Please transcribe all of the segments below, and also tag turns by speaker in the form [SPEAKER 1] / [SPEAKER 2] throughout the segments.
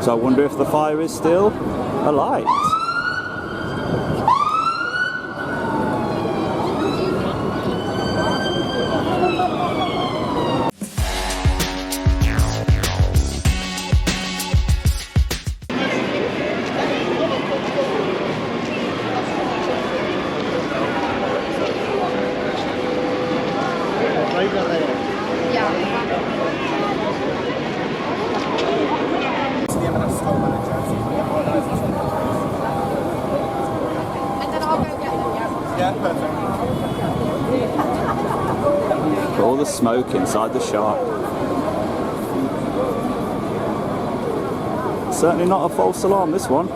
[SPEAKER 1] So I wonder if the fire is still alight. All the smoke inside the shop. Certainly not a false alarm, this one.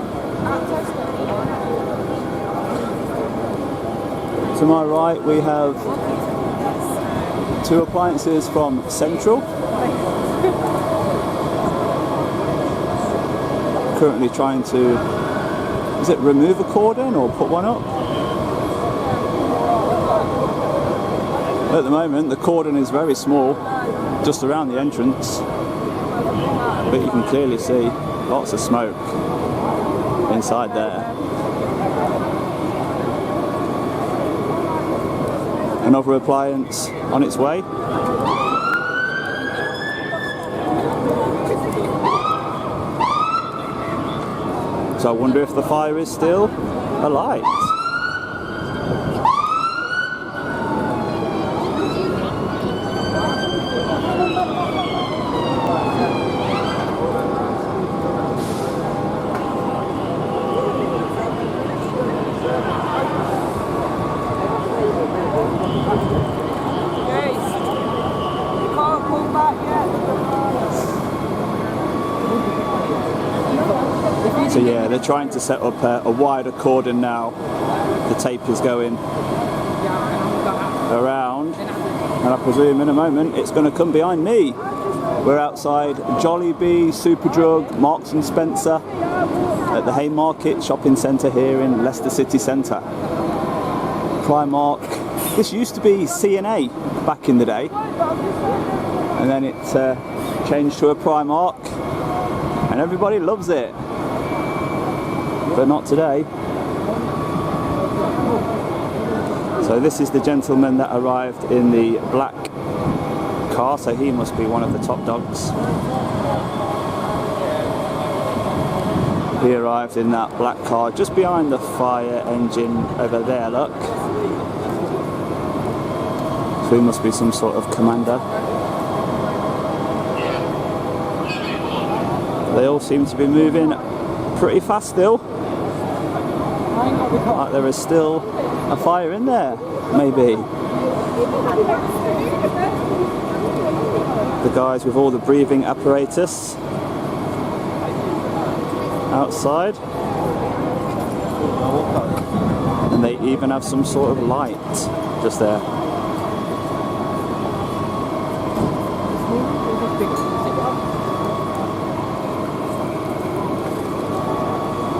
[SPEAKER 1] To my right we have two appliances from Central. Currently trying to, is it remove a cordon or put one up? At the moment the cordon is very small, just around the entrance, but you can clearly see lots of smoke inside there. Another appliance on its way. So I wonder if the fire is still alight. So yeah, they're trying to set up a wider cordon now. The tape is going around, and I presume in a moment it's going to come behind me. We're outside Jollibee, Superdrug, Marks and Spencer at the Haymarket Shopping Centre here in Leicester city centre. Primark. This used to be C&A back in the day, and then it changed to a Primark, and everybody loves it. But not today. So this is the gentleman that arrived in the black car, so he must be one of the top dogs. He arrived in that black car just behind the fire engine over there, look. So he must be some sort of commander. They all seem to be moving pretty fast still. Like there is still a fire in there, maybe. The guys with all the breathing apparatus outside. And they even have some sort of light just there.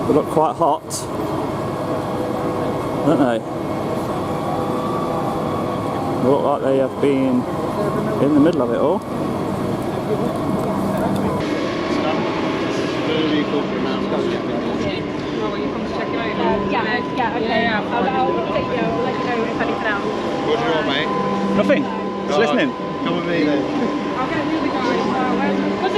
[SPEAKER 1] They look quite hot, don't they? They look like they have been in the middle of it all.
[SPEAKER 2] What do you want, mate?
[SPEAKER 1] Nothing. Just listening.
[SPEAKER 2] Come with me then.
[SPEAKER 3] I'll get the other guys. What's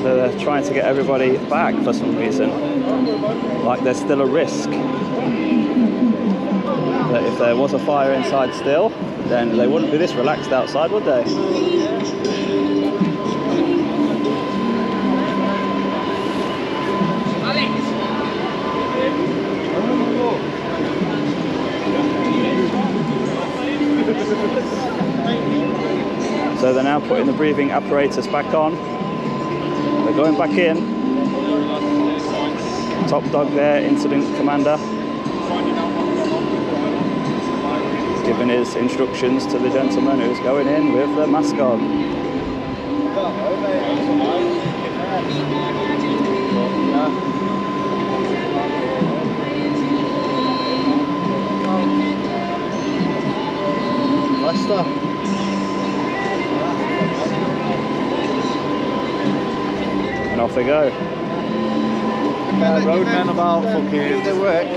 [SPEAKER 1] So they're trying to get everybody back for some reason. Like there's still a risk that if there was a fire inside still, then they wouldn't be this relaxed outside, would they? So they're now putting the breathing apparatus back on. They're going back in. Top dog there, incident commander, giving his instructions to the gentleman who's going in with the mask on.
[SPEAKER 2] Leicester.
[SPEAKER 1] And off they go.
[SPEAKER 2] Roadmen about fucking the work.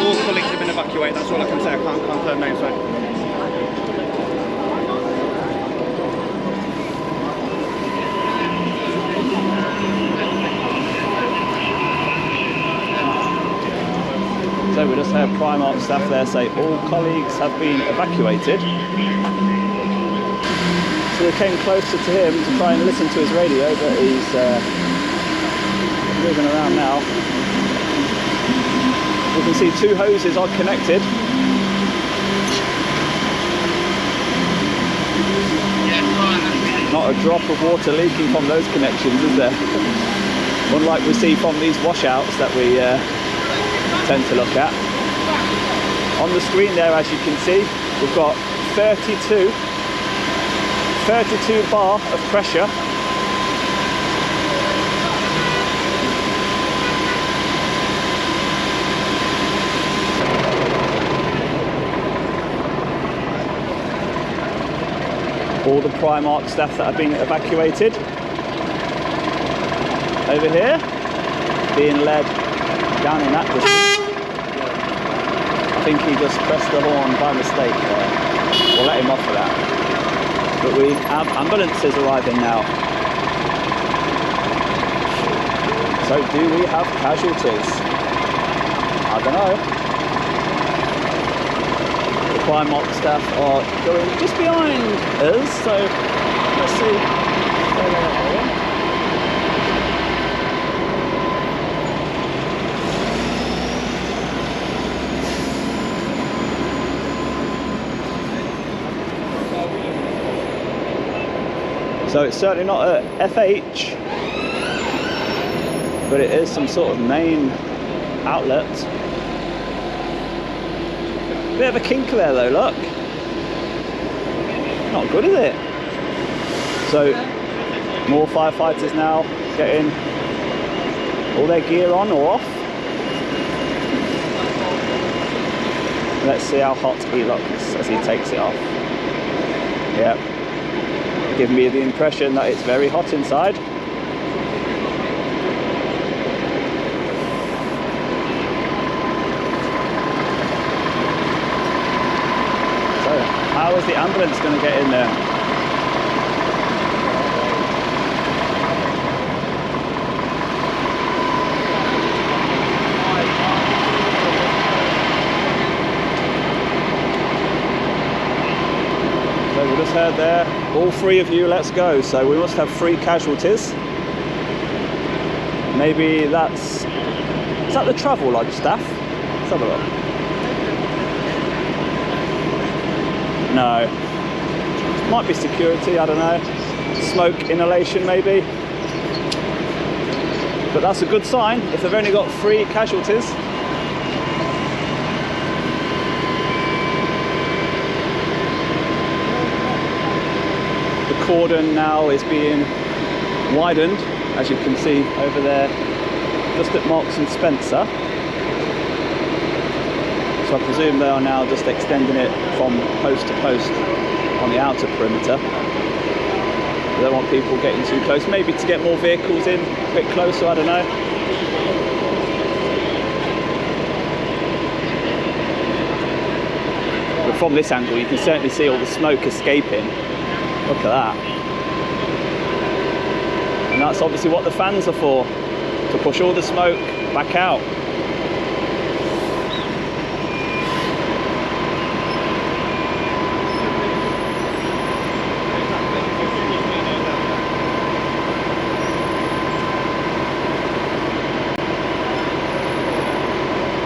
[SPEAKER 2] All colleagues have been evacuated, that's all I can say. I can't confirm names, right?
[SPEAKER 1] So we just heard Primark staff there say all colleagues have been evacuated. So we came closer to him to try and listen to his radio, but he's moving around now. You can see two hoses are connected. Not a drop of water leaking from those connections, is there? Unlike we see from these washouts that we tend to look at. On the screen there, as you can see, we've got 32 bar of pressure. All the Primark staff that have been evacuated. Over here, being led down in that distance. I think he just pressed the horn by mistake there. We'll let him off for that. But we have ambulances arriving now. So do we have casualties? I don't know. The Primark staff are going just behind us, so let's see where they are going. So it's certainly not a FH, but it is some sort of main outlet. Bit of a kink there though, look. Not good, is it? So more firefighters now getting all their gear on or off. Let's see how hot he looks as he takes it off. Yep. Giving me the impression that it's very hot inside. So, how is the ambulance going to get in there? So we just heard there, all three of you, let's go. So we must have 3 casualties. Maybe that's... Is that the travel lodge staff? Let's have a look. No. Might be security, I don't know. Smoke inhalation maybe. But that's a good sign if they've only got 3 casualties. The cordon now is being widened, as you can see over there, just at Marks and Spencer. So I presume they are now just extending it from post to post on the outer perimeter. They don't want people getting too close, maybe to get more vehicles in a bit closer, I don't know. But from this angle you can certainly see all the smoke escaping. Look at that. And that's obviously what the fans are for, to push all the smoke back out.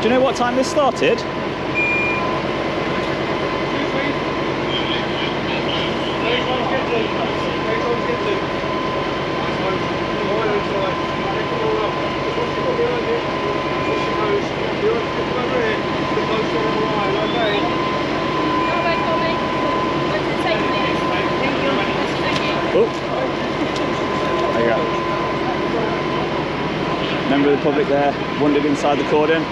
[SPEAKER 1] Do you know what time this started? Oh, there you go. Member of the public there, wandered inside the cordon,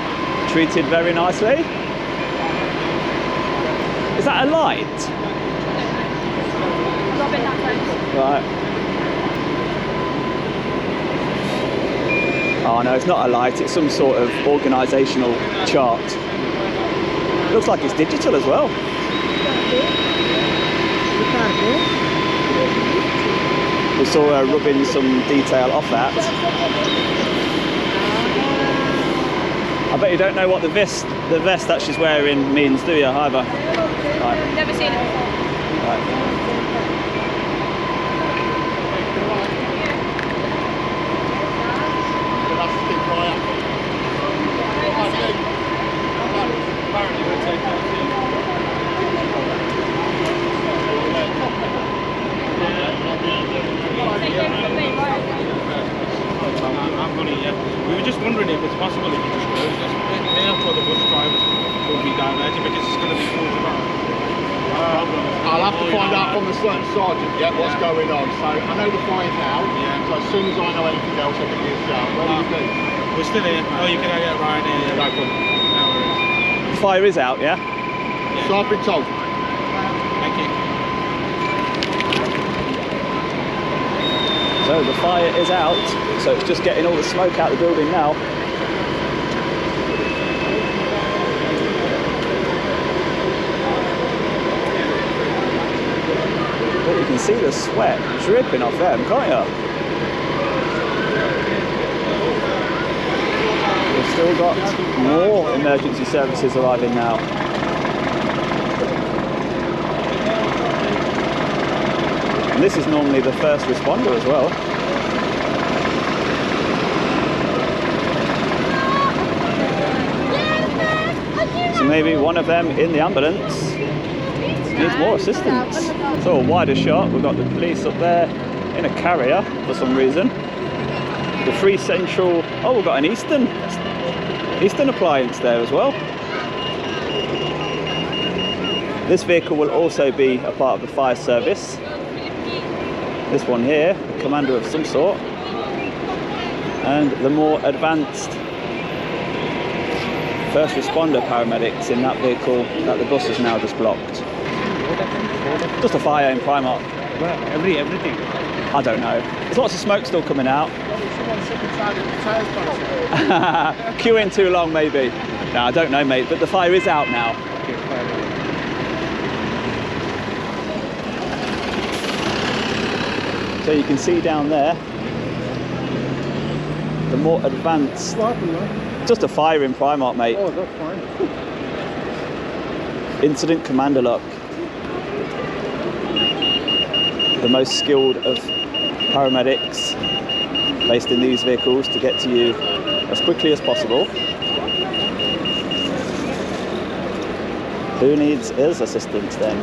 [SPEAKER 1] treated very nicely. Is that a light?
[SPEAKER 3] Robin, that place.
[SPEAKER 1] Right. Oh no, it's not a light, it's some sort of organisational chart. Looks like it's digital as well. We saw her rubbing some detail off that. I bet you don't know what the vest that she's wearing means, do you, either? Right.
[SPEAKER 3] Never seen it before.
[SPEAKER 1] Right.
[SPEAKER 2] We were just wondering if it's possible if you just close this. Therefore, the bus drivers will be diverted because it's going to be closed about.
[SPEAKER 4] I'll have to find out from the sergeant what's going on. So I know the fire's out.
[SPEAKER 2] Yeah.
[SPEAKER 4] So as soon as I know anything else, I'll give you a shout. What do you think?
[SPEAKER 2] We're still here. Oh, you can get right here.
[SPEAKER 4] No problem.
[SPEAKER 2] No worries.
[SPEAKER 1] The fire is out, yeah?
[SPEAKER 4] So I've been told.
[SPEAKER 2] Thank you.
[SPEAKER 1] So the fire is out, so it's just getting all the smoke out of the building now. But you can see the sweat dripping off them, can't you? We've still got more emergency services arriving now. And this is normally the first responder as well. So maybe one of them in the ambulance needs more assistance. So a wider shot, we've got the police up there in a carrier for some reason. The Free Central, oh, we've got an Eastern appliance there as well. This vehicle will also be a part of the fire service. This one here, a commander of some sort, and the more advanced first responder paramedics in that vehicle that the bus is now just blocked. Just a fire in Primark.
[SPEAKER 2] Well, everything.
[SPEAKER 1] I don't know. There's lots of smoke still coming out. Queuing too long maybe. No, I don't know mate, but the fire is out now. So you can see down there the more advanced.
[SPEAKER 4] What happened, man?
[SPEAKER 1] Just a fire in Primark, mate.
[SPEAKER 4] Oh, that's fine.
[SPEAKER 1] Incident commander lock. The most skilled of paramedics placed in these vehicles to get to you as quickly as possible. Who needs his assistance then?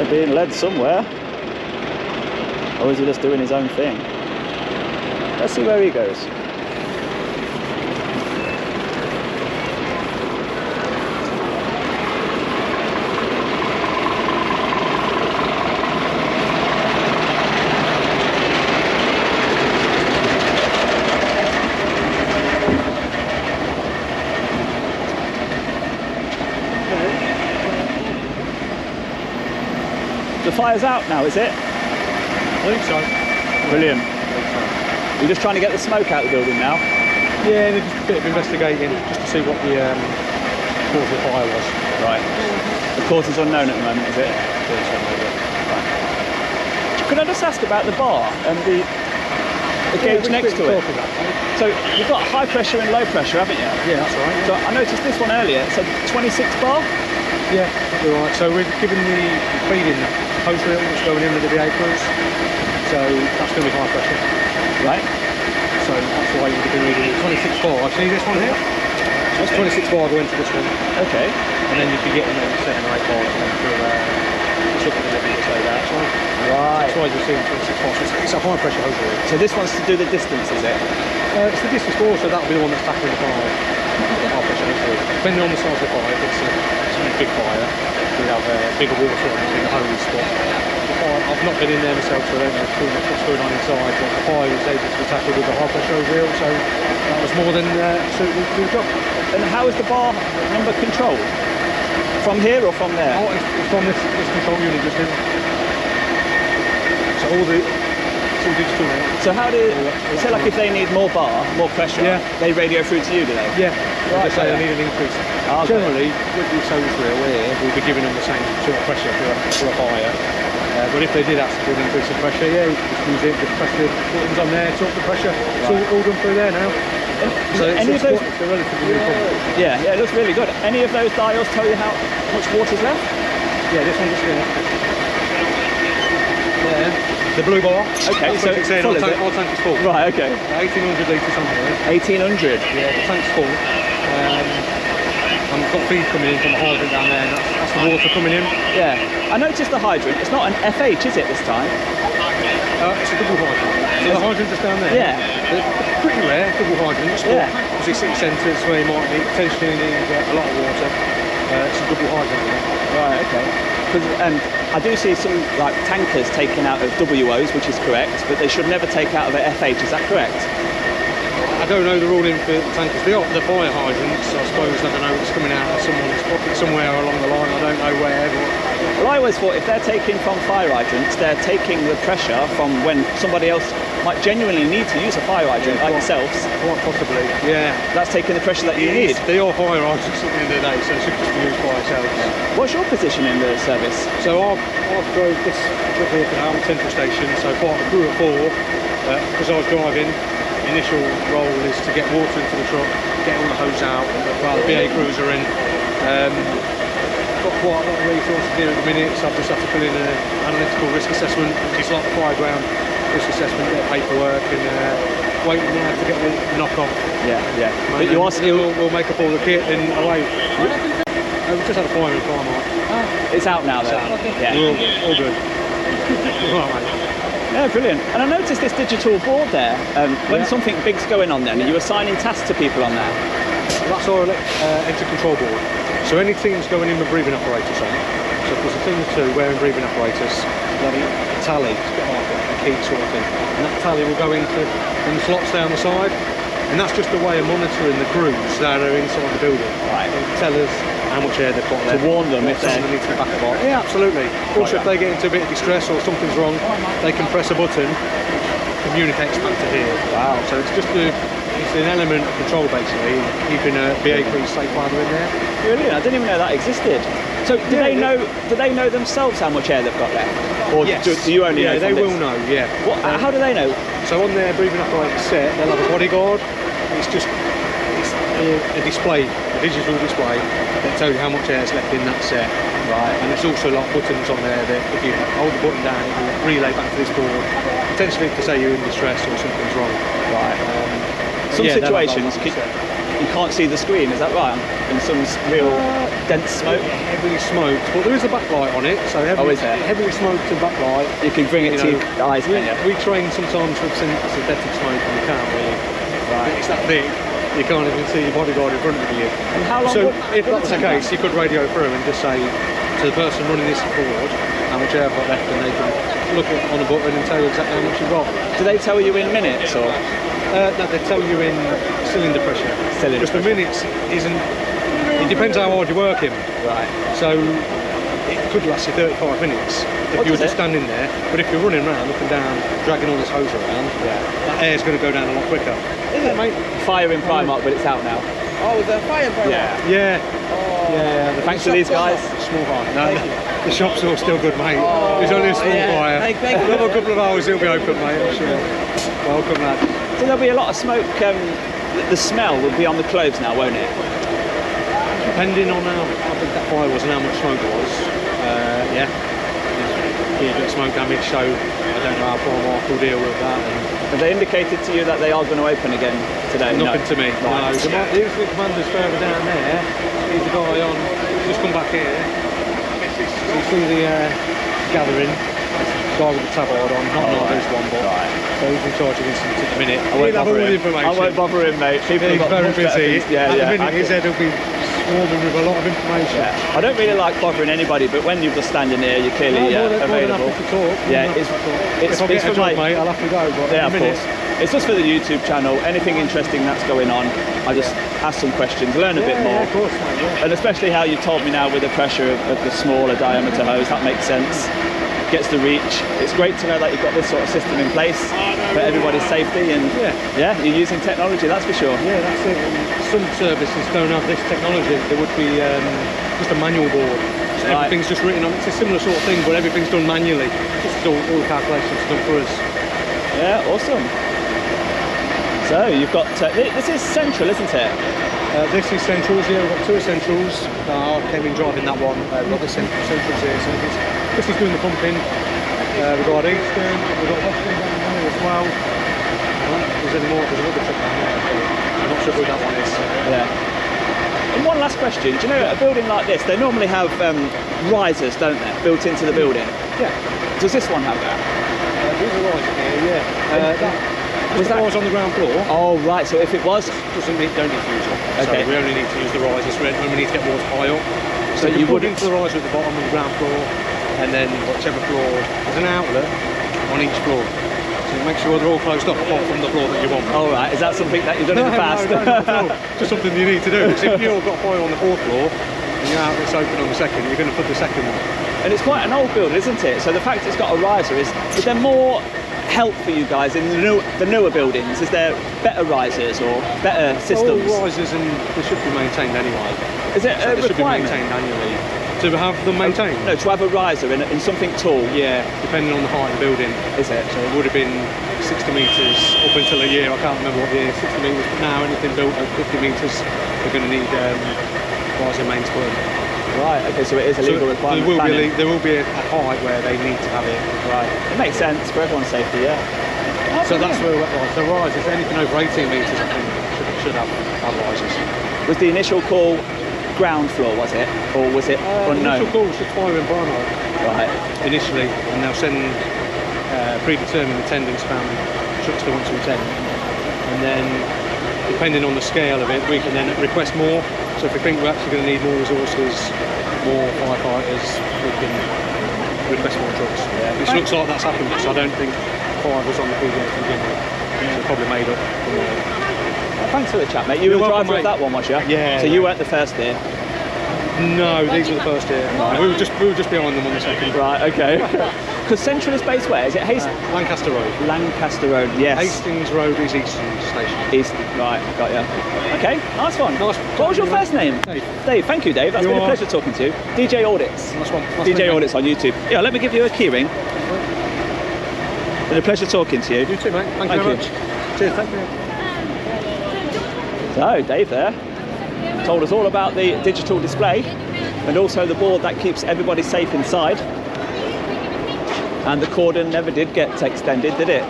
[SPEAKER 1] Being led somewhere, or is he just doing his own thing? Let's see where he goes. The fire's out now, is it?
[SPEAKER 2] I think so.
[SPEAKER 1] Brilliant. You're just trying to get the smoke out of the building now?
[SPEAKER 2] Yeah, there's just a bit of investigating just to see what the cause of the fire was.
[SPEAKER 1] Right. The cause is unknown at the moment, is it? Right. Could I just ask about the bar and the gauge next to it? So you've got high pressure and low pressure, haven't you?
[SPEAKER 2] Yeah, that's right.
[SPEAKER 1] So I noticed this one earlier, it said 26 bar?
[SPEAKER 2] Yeah, you're right. So we're given the feeding hose reel that's going in with the VA crews. So that's going to be high pressure.
[SPEAKER 1] Right.
[SPEAKER 2] So that's why you've been reading 26 bar. See this one here? That's 26 bar going to this one.
[SPEAKER 1] Okay.
[SPEAKER 2] And then you'd be getting 7 or 8 bars going through up a little bit, so that's why.
[SPEAKER 1] Right.
[SPEAKER 2] That's why you're seeing 26 bars. It's a high pressure hose reel.
[SPEAKER 1] So this one's to do the distance, is it?
[SPEAKER 2] It's the distance ball, so that'll be the one that's tackling the fire. The high pressure hose reel. Depending on the size of the fire, if it's a really big fire, we'll have bigger water on the hose. But the fire, I've not been in there myself, so I don't know too much what's going on inside. But the fire was able to be tackled with the high pressure hose reel, so that was more than suitable to do the job.
[SPEAKER 1] And how is the bar number controlled? From here or from there?
[SPEAKER 2] Oh, it's from this control unit just in. So all it's all digital now.
[SPEAKER 1] So how do, say like if they need more bar, more pressure, they radio through to you, do they?
[SPEAKER 2] Yeah,
[SPEAKER 1] Right,
[SPEAKER 2] they say
[SPEAKER 1] yeah.
[SPEAKER 2] they need an increase.
[SPEAKER 1] Okay.
[SPEAKER 2] Generally, with the hose reel here, we'll be giving them the same sort of pressure for a fire. But if they did ask for an increase in pressure, yeah, you just use it, just press the buttons on there, talk the pressure. It's all done through there now. So it's a relatively new product.
[SPEAKER 1] Yeah, it looks really good. Any of those dials tell you how much water's left?
[SPEAKER 2] Yeah, this one just here. There. The blue bar.
[SPEAKER 1] Okay, so
[SPEAKER 2] it's saying
[SPEAKER 1] full,
[SPEAKER 2] our tank is full.
[SPEAKER 1] Right, okay.
[SPEAKER 2] 1800 litres on here.
[SPEAKER 1] 1800?
[SPEAKER 2] Yeah, the tank's full. And we've got feed coming in from the hydrant down there, and that's the water coming in.
[SPEAKER 1] Yeah. I noticed the hydrant. It's not an FH, is it, this time?
[SPEAKER 2] It's a double hydrant. So the hydrant just down there.
[SPEAKER 1] Yeah.
[SPEAKER 2] They're pretty rare, double hydrants.
[SPEAKER 1] Yeah.
[SPEAKER 2] Obviously city centres where you might need, potentially need a lot of water. It's a double hydrant.
[SPEAKER 1] Right, okay. Because I do see some like tankers taken out of WOs, which is correct, but they should never take out of an FH. Is that correct?
[SPEAKER 2] I don't know the ruling for tankers. The fire hydrants, I suppose, I don't know, it's coming out of someone's pocket somewhere along the line. I don't know where.
[SPEAKER 1] Well, I always thought if they're taking from fire hydrants, they're taking the pressure from when somebody else might genuinely need to use a fire hydrant, like yourselves.
[SPEAKER 2] Quite possibly, yeah.
[SPEAKER 1] That's taking the pressure that you need.
[SPEAKER 2] They are fire hydrants at the end of the day, so it should just be used by ourselves.
[SPEAKER 1] What's your position in the service?
[SPEAKER 2] So I've drove this truck here for now, Central Station, so part of the crew of 4, because I was driving. Initial role is to get water into the truck, get all the hose out while the BA crews are in. Got quite a lot of resources here at the minute, so I've just had to fill in an analytical risk assessment, which is like the fire ground risk assessment, get paperwork, and waiting now to get the knock off.
[SPEAKER 1] Yeah.
[SPEAKER 2] But you are still, we'll make up all the kit and away. We just had a fire in Primark.
[SPEAKER 1] It's out now, though. Yeah.
[SPEAKER 2] All good. Right, mate.
[SPEAKER 1] Yeah, brilliant. And I noticed this digital board there. When something big's going on then, are you assigning tasks to people on there?
[SPEAKER 2] That's our entry control board. So anything's going in with breathing apparatus on. So if there's a thing to wearing breathing apparatus, there'll be a tally, it's got like a key sort of thing. And that tally will go into the slots down the side. And that's just a way of monitoring the crews that are inside the building. Right. It'll tell us how much air they've got left.
[SPEAKER 1] To warn them if they
[SPEAKER 2] need to be back up. Yeah, absolutely. Also, if they get into a bit of distress or something's wrong, they can press a button, communicates back to here. Wow. So it's just it's an element of control basically, keeping a BA crew safe while they're in there.
[SPEAKER 1] Brilliant. I didn't even know that existed. So do they know themselves how much air they've got left? Or
[SPEAKER 2] yes.
[SPEAKER 1] do you only know?
[SPEAKER 2] Yeah, they will know. Yeah.
[SPEAKER 1] How do they know?
[SPEAKER 2] So on their breathing apparatus set, they'll have a bodyguard. It's a display, a digital display that tells you how much air is left in that set. Right. And there's also like buttons on there that if you hold the button down, it will relay back to this board, potentially to say you're in distress or something's wrong. Right.
[SPEAKER 1] Some situations you can't see the screen, is that right? In some real dense smoke?
[SPEAKER 2] Heavily smoked, but there is a backlight on it, so heavily smoked and backlight.
[SPEAKER 1] You can bring it to your eyes, can you?
[SPEAKER 2] We train sometimes with synthetic smoke and you can't really. Right. It's that big, you can't even see your bodyguard in front of you.
[SPEAKER 1] And how long
[SPEAKER 2] if that was the case, you could radio through and just say to the person running this board how much air I've got left, and they can look on the button and tell you exactly how much you've got.
[SPEAKER 1] Do they tell you in minutes or?
[SPEAKER 2] No, they tell you in cylinder pressure. Just the minutes isn't. It depends how hard you're working. Right. So it could last you 35 minutes if you were just standing there. But if you're running around, up and down, dragging all this hose around, that air's going to go down a lot quicker.
[SPEAKER 1] Is it, mate? Fire in Primark, but it's out now.
[SPEAKER 3] Oh, the fire in Primark?
[SPEAKER 2] Yeah.
[SPEAKER 3] Oh.
[SPEAKER 2] Yeah.
[SPEAKER 1] Thanks to these guys.
[SPEAKER 2] Small fire. No, the shop's all still good, mate. There's only a small fire. Another couple of hours it'll be open, mate, I'm sure. Welcome, lad.
[SPEAKER 1] So there'll be a lot of smoke. The smell will be on the clothes now, won't it?
[SPEAKER 2] Depending on how big that fire was and how much smoke it was, yeah. Be a bit of smoke damage, so I don't know how Primark will deal with that.
[SPEAKER 1] Have they indicated to you that they are going to open again today?
[SPEAKER 2] Nothing to me.
[SPEAKER 1] Right.
[SPEAKER 2] No. The incident commander's further down there. He's the guy on. Just come back here. So you see the gathering. Guy with the tabard on, not this one, but so he's in charge of incidents at the minute.
[SPEAKER 1] I won't bother him, mate. People
[SPEAKER 2] He's
[SPEAKER 1] have got
[SPEAKER 2] very
[SPEAKER 1] much better
[SPEAKER 2] busy.
[SPEAKER 1] things. Yeah,
[SPEAKER 2] at
[SPEAKER 1] yeah.
[SPEAKER 2] the minute, his head will be swarming with a lot of information.
[SPEAKER 1] Yeah. I don't really like bothering anybody, but when you're just standing there, you're clearly available.
[SPEAKER 2] To talk.
[SPEAKER 1] Yeah,
[SPEAKER 2] If I get a
[SPEAKER 1] for
[SPEAKER 2] job, mate, I'll have to go. But
[SPEAKER 1] yeah, of course. It's just for the YouTube channel. Anything interesting that's going on, I just ask some questions, learn a bit more.
[SPEAKER 2] Yeah, of course, mate. Yeah.
[SPEAKER 1] And especially how you told me now with the pressure of the smaller diameter hose, that makes sense. Gets the reach. It's great to know that you've got this sort of system in place for everybody's safety, and yeah, you're using technology, that's for sure.
[SPEAKER 2] Yeah, that's it. Some services don't have this technology. There would be just a manual board. So everything's just written on. It's a similar sort of thing, but everything's done manually. Just all the calculations done for us.
[SPEAKER 1] Yeah, awesome. So you've got this is central, isn't it?
[SPEAKER 2] This is Centrals, yeah, we've got 2 Essentials. I came in driving that one. We've got the Centrals here, so this is doing the pumping. We've got Eastern, we've got Western down there as well. There's any more, there's another truck down there. I'm not sure who that one is.
[SPEAKER 1] Yeah. And one last question, do you know, a building like this, they normally have risers, don't they, built into the building?
[SPEAKER 2] Yeah.
[SPEAKER 1] Does this one have that?
[SPEAKER 2] These are risers here, yeah. Was that was on the ground floor?
[SPEAKER 1] Oh right, so if it was,
[SPEAKER 2] don't need to use it. Okay. So we only need to use the risers when we need to get water high up. So you put into the riser at the bottom of the ground floor, and then whichever floor there's an outlet on each floor. So make sure they're all closed off apart from the floor that you want.
[SPEAKER 1] All right, is that something that you've done in the past?
[SPEAKER 2] No, not at all. Just something you need to do. Because if you've got fire on the 4th floor and your outlet's open on the 2nd, you're going to put the 2nd one.
[SPEAKER 1] And it's quite an old building, isn't it? So the fact it's got a riser is there more help for you guys in the newer buildings? Is there better risers or better systems?
[SPEAKER 2] All risers, and they should be maintained anyway.
[SPEAKER 1] Is it a requirement?
[SPEAKER 2] They should be maintained annually. To have them maintained?
[SPEAKER 1] No, to have a riser in something tall.
[SPEAKER 2] Yeah, depending on the height of the building.
[SPEAKER 1] Is it?
[SPEAKER 2] So it would have been 60 metres up until a year, I can't remember what year, 60 metres, but now anything built at 50 metres, they're going to need riser mains put in.
[SPEAKER 1] Right, okay, so it is a legal requirement.
[SPEAKER 2] There will be a height where they need to have it.
[SPEAKER 1] Right, it makes sense for everyone's safety, yeah.
[SPEAKER 2] So that's where the risers, anything over 18 metres, I think, should have risers.
[SPEAKER 1] Was the initial call ground floor, was it? Or was it unknown?
[SPEAKER 2] The initial call was just fire in Primark.
[SPEAKER 1] Right.
[SPEAKER 2] Initially, and they'll send predetermined attendance bound trucks they want to attend. And then, depending on the scale of it, we can then request more. So if we think we're actually going to need more resources, more firefighters, we can request more trucks. Yeah. Which looks like that's happened, because I don't think 5 was on the PDA to begin with. So probably made up.
[SPEAKER 1] Thanks for the chat, mate. You were the driver of that one, was you?
[SPEAKER 2] Yeah.
[SPEAKER 1] So you weren't the first here?
[SPEAKER 2] No, these were the first here. Right. We were just behind them on the 2nd.
[SPEAKER 1] Right, okay. Because Central is based where? Is it Hastings?
[SPEAKER 2] Lancaster Road.
[SPEAKER 1] Lancaster Road, yes.
[SPEAKER 2] Hastings Road is Eastern Station.
[SPEAKER 1] East, right, got you. Okay, nice one.
[SPEAKER 2] Nice.
[SPEAKER 1] What was your first name?
[SPEAKER 2] Dave.
[SPEAKER 1] Dave, thank you, Dave. That's been a pleasure talking to you. djaudits.
[SPEAKER 2] Nice one. Nice
[SPEAKER 1] DJ Audits on YouTube. Yeah, let me give you a keyring. Been a pleasure talking to you.
[SPEAKER 2] You too, mate. Thank you very much. Cheers, thank you.
[SPEAKER 1] So, Dave there told us all about the digital display and also the board that keeps everybody safe inside. And the cordon never did get extended, did it?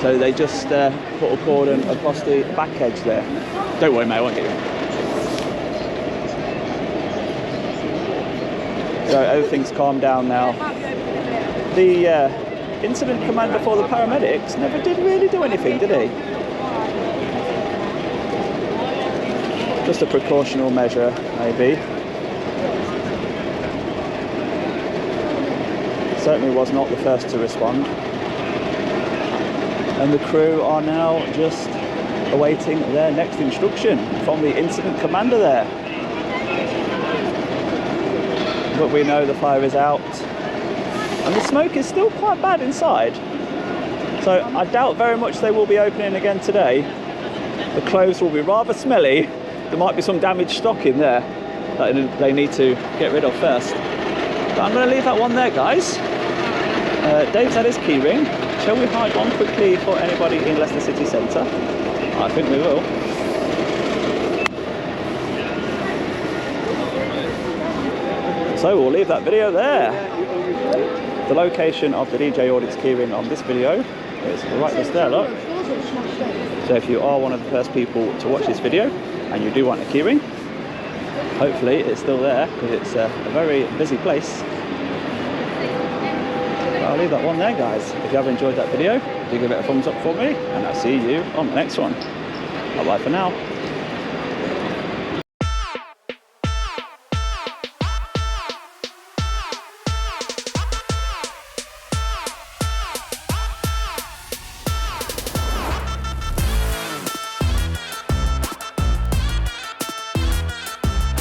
[SPEAKER 1] So they just put a cordon across the back edge there. Don't worry, mate, I won't get you. So everything's calmed down now. The incident commander for the paramedics never did really do anything, did he? Just a precautionary measure, maybe. Certainly was not the first to respond. And the crew are now just awaiting their next instruction from the incident commander there. But we know the fire is out. And the smoke is still quite bad inside. So I doubt very much they will be opening again today. The clothes will be rather smelly. There might be some damaged stock in there that they need to get rid of first. But I'm going to leave that one there, guys. Dave's had his key ring. Shall we hide one quickly for anybody in Leicester City Centre? I think we will. So we'll leave that video there. The location of the DJ Audits keyring on this video is right just there, look. So if you are one of the first people to watch this video and you do want a keyring, hopefully it's still there because it's a very busy place. I'll leave that one there, guys. If you have enjoyed that video, do give it a thumbs up for me, and I'll see you on the next one. Bye bye for now.